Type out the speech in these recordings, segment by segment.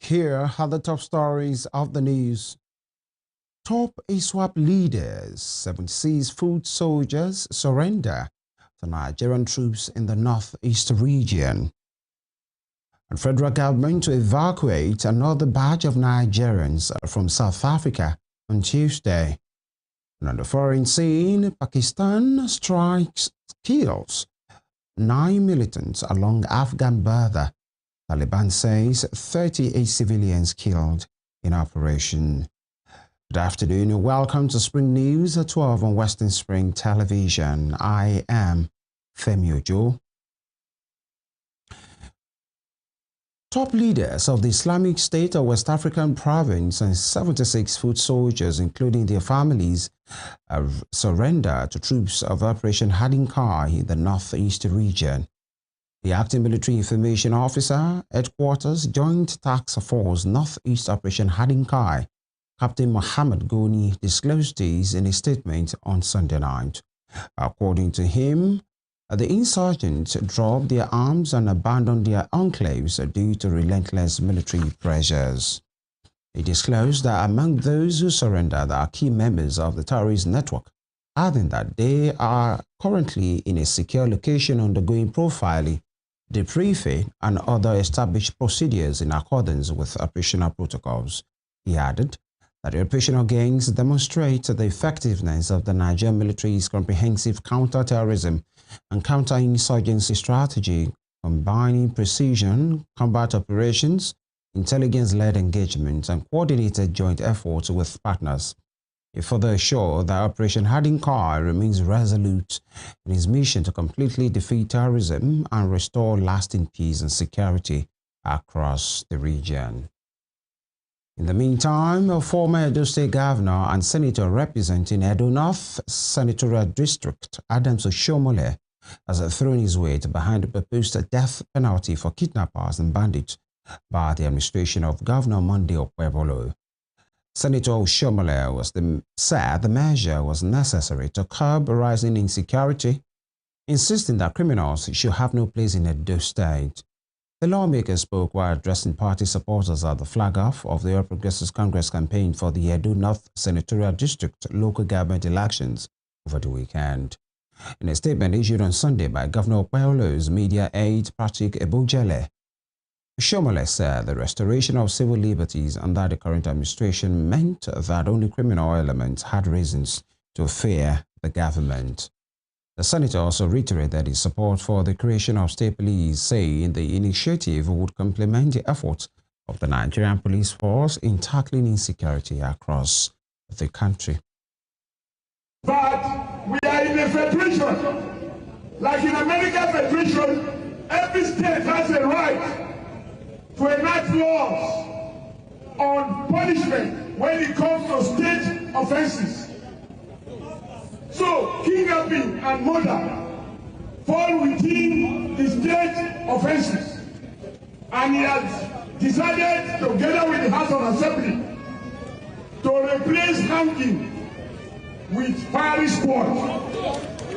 Here are the top stories of the news. Top ISWAP leaders, 76 foot soldiers surrender to Nigerian troops in the northeast region. And federal government to evacuate another batch of Nigerians from South Africa on Tuesday. And on the foreign scene, Pakistan strikes, kills 9 militants along Afghan border. Taliban says 38 civilians killed in operation. Good afternoon and welcome to Spring News at 12 on Western Spring Television. I am Femi Ojo. Top leaders of the Islamic State of West African province and 76 foot soldiers, including their families, have surrendered to troops of Operation Hoarding in the northeast region. The acting military information officer, headquarters, Joint Task Force Northeast Operation Hoarding, Captain Mohammed Goni, disclosed this in a statement on Sunday night. According to him, the insurgents dropped their arms and abandoned their enclaves due to relentless military pressures. He disclosed that among those who surrendered are key members of the terrorist network, adding that they are currently in a secure location undergoing profiling, debriefing, and other established procedures in accordance with operational protocols. He added that the operational gains demonstrate the effectiveness of the Nigerian military's comprehensive counter-terrorism and counter-insurgency strategy, combining precision, combat operations, intelligence-led engagement, and coordinated joint efforts with partners. He further assured that Operation Hoarding remains resolute in its mission to completely defeat terrorism and restore lasting peace and security across the region. In the meantime, a former Edo State Governor and Senator representing Edo North Senatorial District, Adams Oshiomhole, has thrown his weight behind the proposed death penalty for kidnappers and bandits by the administration of Governor Monday Okpebholo. Senator Oshiomhole said the measure was necessary to curb rising insecurity, insisting that criminals should have no place in Edo State. The lawmaker spoke while addressing party supporters at the flag-off of the All Progressives Congress campaign for the Edo North Senatorial District local government elections over the weekend. In a statement issued on Sunday by Governor Okpebholo's media aide Patrick Ebojele, Oshiomhole said the restoration of civil liberties under the current administration meant that only criminal elements had reasons to fear the government. The senator also reiterated his support for the creation of state police, saying the initiative would complement the efforts of the Nigerian police force in tackling insecurity across the country. But we are in a federation. Like in American Federation, every state has a right to enact laws on punishment when it comes to state offenses. So, kidnapping and murder fall within the state offenses. And he has decided, together with the House of Assembly, to replace hanging with firing squad.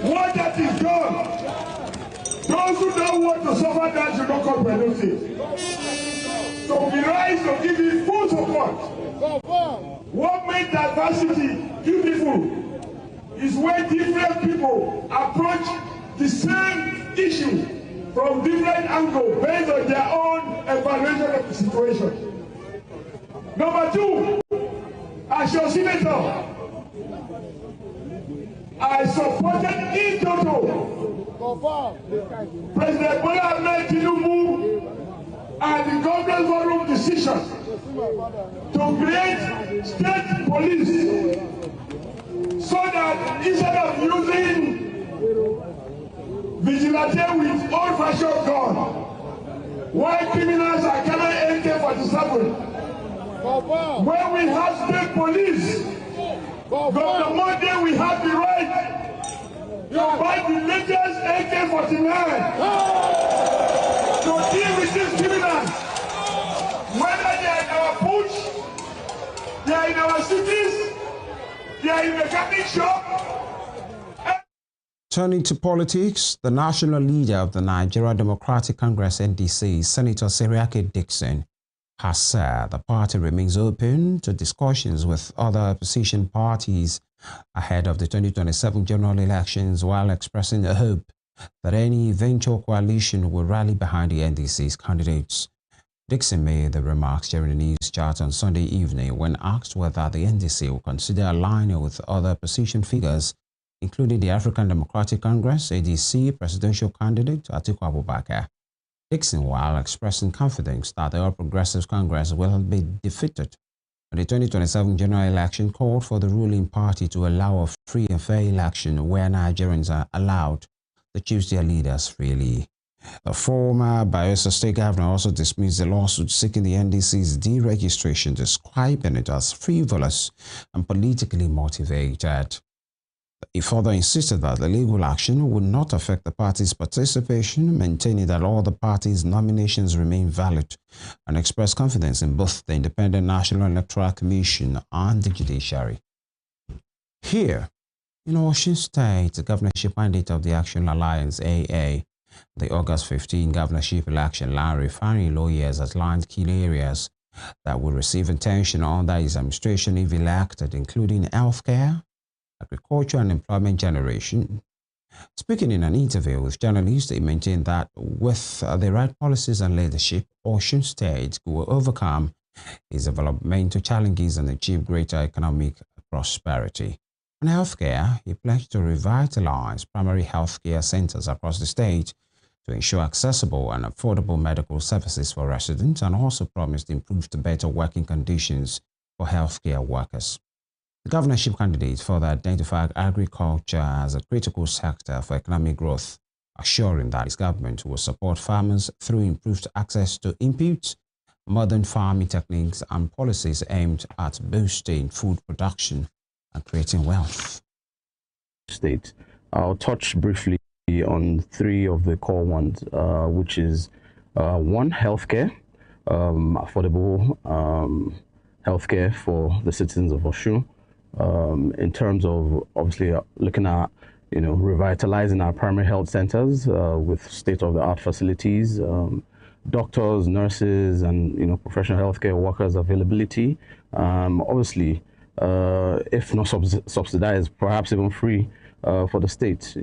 What that is done, those who don't want to suffer that should not come to Edo State. So we rise to give you full support. What made diversity beautiful is when different people approach the same issue from different angles based on their own evaluation of the situation. Number two, as your senator, I supported in total President Bola Ahmed Tinubu and the government forum decision to create state police, so that instead of using vigilante with old-fashioned gun, while criminals are carrying AK-47, when we have state police, Governor Monday we have the right to buy the latest AK-49 to deal with these criminals, whether they are in our bush, they are in our cities, they are in mechanic shop. Turning to politics, the national leader of the Nigeria Democratic Congress (NDC), Senator Seriake Dickson, has said the party remains open to discussions with other opposition parties ahead of the 2027 general elections, while expressing a hope that any eventual coalition will rally behind the NDC's candidates. Dixon made the remarks during the news chat on Sunday evening when asked whether the NDC will consider aligning with other opposition figures, including the African Democratic Congress (ADC) presidential candidate Atiku Abubakar. Dixon, while expressing confidence that the All Progressives Congress will be defeated in the 2027 general election, called for the ruling party to allow a free and fair election where Nigerians are allowed to choose their leaders freely. The former Bayelsa State Governor also dismissed the lawsuit seeking the NDC's deregistration, describing it as frivolous and politically motivated. He further insisted that the legal action would not affect the party's participation, maintaining that all the party's nominations remain valid, and expressed confidence in both the Independent National Electoral Commission and the judiciary. Here, in Osun State, the governorship mandate of the Action Alliance AA, the August 15 governorship election, Larry Fanny lawyers outlined key areas that will receive attention under his administration if elected, including healthcare, agriculture and employment generation. Speaking in an interview with journalists, he maintained that with the right policies and leadership, Osun State will overcome its developmental challenges and achieve greater economic prosperity. On healthcare, he pledged to revitalize primary healthcare centers across the state to ensure accessible and affordable medical services for residents, and also promised improved better working conditions for healthcare workers. The governorship candidate further identified agriculture as a critical sector for economic growth, assuring that his government will support farmers through improved access to inputs, modern farming techniques, and policies aimed at boosting food production and creating wealth. State. I'll touch briefly on three of the core ones, which is one, healthcare, affordable healthcare for the citizens of Osun. In terms of obviously looking at revitalizing our primary health centers with state-of-the-art facilities, doctors, nurses, and professional healthcare workers availability. Obviously, if not subsidized, perhaps even free for the state.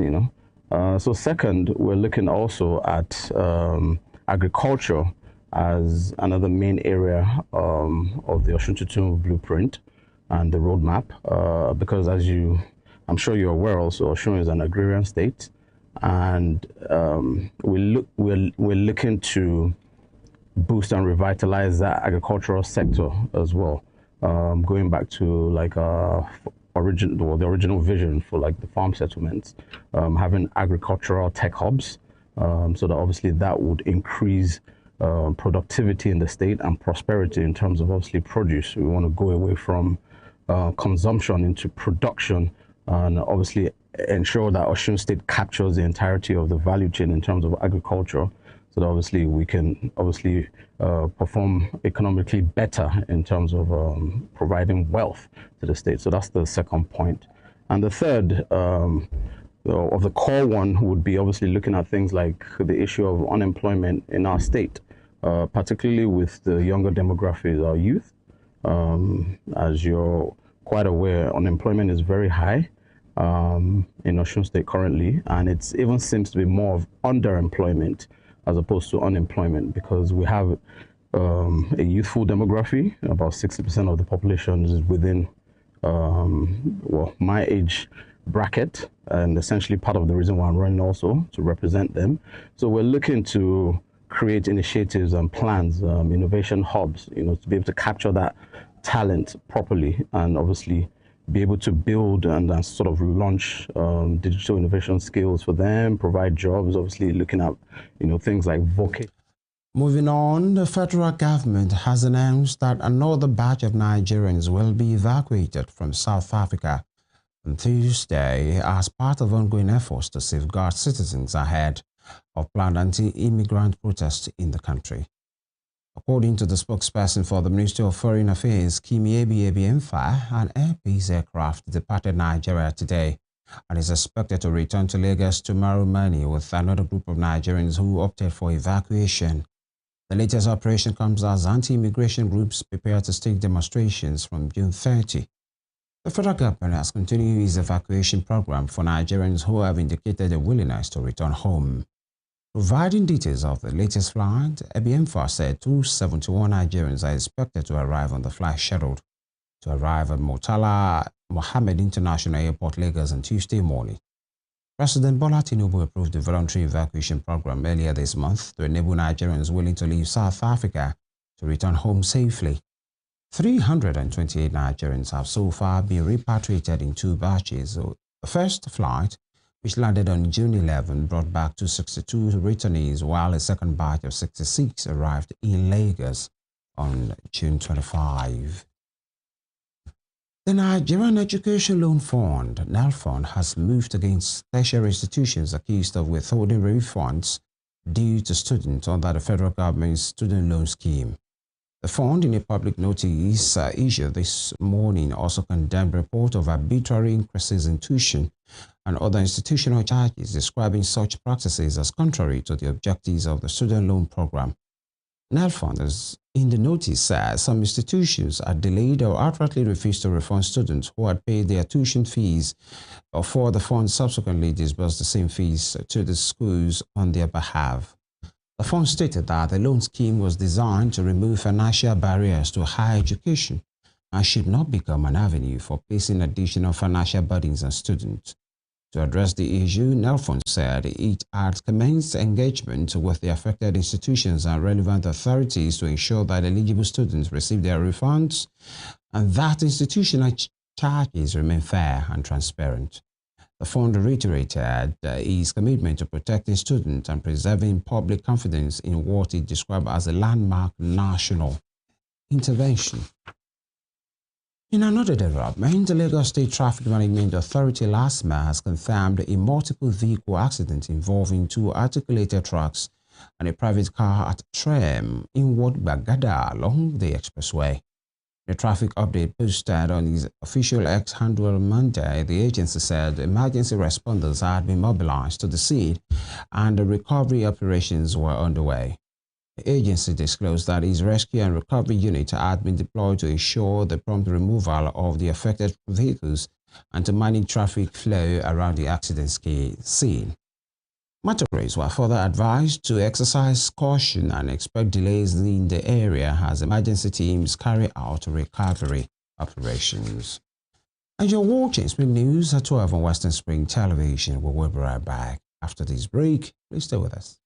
So second, we're looking also at agriculture as another main area of the Osun Tutu blueprint and the roadmap, because I'm sure you're aware also, Osun is an agrarian state, and we're looking to boost and revitalize that agricultural sector as well, going back to like the original vision for like the farm settlements, having agricultural tech hubs, so that obviously that would increase productivity in the state and prosperity in terms of obviously produce. We want to go away from consumption into production, and obviously ensure that Osun State captures the entirety of the value chain in terms of agriculture, so that obviously we can perform economically better in terms of providing wealth to the state. So that's the second point. And the third of the core one would be obviously looking at things like the issue of unemployment in our state, particularly with the younger demographics, our youth. As you're quite aware, unemployment is very high in Osun State currently, and it even seems to be more of underemployment as opposed to unemployment, because we have a youthful demography. About 60% of the population is within my age bracket, and essentially part of the reason why I'm running also to represent them. So we're looking to create initiatives and plans, innovation hubs, to be able to capture that talent properly, and obviously be able to build and sort of launch digital innovation skills for them, provide jobs, obviously looking at things like vocation. Moving on, the federal government has announced that another batch of Nigerians will be evacuated from South Africa on Tuesday as part of ongoing efforts to safeguard citizens ahead of planned anti-immigrant protests in the country. According to the spokesperson for the Ministry of Foreign Affairs, Kimi Ebiemfa, an Air Peace aircraft departed Nigeria today and is expected to return to Lagos tomorrow morning with another group of Nigerians who opted for evacuation. The latest operation comes as anti-immigration groups prepare to stake demonstrations from June 30. The federal government has continued its evacuation program for Nigerians who have indicated a willingness to return home. Providing details of the latest flight, Ebiemfa said 271 Nigerians are expected to arrive on the flight scheduled to arrive at Murtala Mohammed International Airport, Lagos on Tuesday morning. President Bola Tinubu approved the voluntary evacuation program earlier this month to enable Nigerians willing to leave South Africa to return home safely. 328 Nigerians have so far been repatriated in 2 batches. The first flight, which landed on June 11, brought back 262 returnees, while a second batch of 66 arrived in Lagos on June 25. The Nigerian Education Loan Fund, NELFund, has moved against tertiary institutions accused of withholding refunds due to students under the federal government's student loan scheme. The fund, in a public notice issued this morning, also condemned a report of arbitrary increases in tuition and other institutional charges, describing such practices as contrary to the objectives of the student loan program. NELFund, in the notice, says some institutions are delayed or outrightly refused to refund students who had paid their tuition fees before the fund subsequently disbursed the same fees to the schools on their behalf. The fund stated that the loan scheme was designed to remove financial barriers to higher education and should not become an avenue for placing additional financial burdens on students. To address the issue, NELFund said it had commenced engagement with the affected institutions and relevant authorities to ensure that eligible students receive their refunds and that institutional charges remain fair and transparent. The fund reiterated its commitment to protecting students and preserving public confidence in what it described as a landmark national intervention. In another development, the Lagos State Traffic Management Authority last month has confirmed a multiple vehicle accident involving 2 articulated trucks and a private car at Trem in Ward Bagada along the expressway. The traffic update posted on its official X handle on Monday, the agency said emergency responders had been mobilized to the scene and the recovery operations were underway. The agency disclosed that its rescue and recovery unit had been deployed to ensure the prompt removal of the affected vehicles and to manage traffic flow around the accident scene. Motorists were further advised to exercise caution and expect delays in the area as emergency teams carry out recovery operations. And you're watching Spring News at 12 on Western Spring Television. We'll be right back after this break. Please stay with us.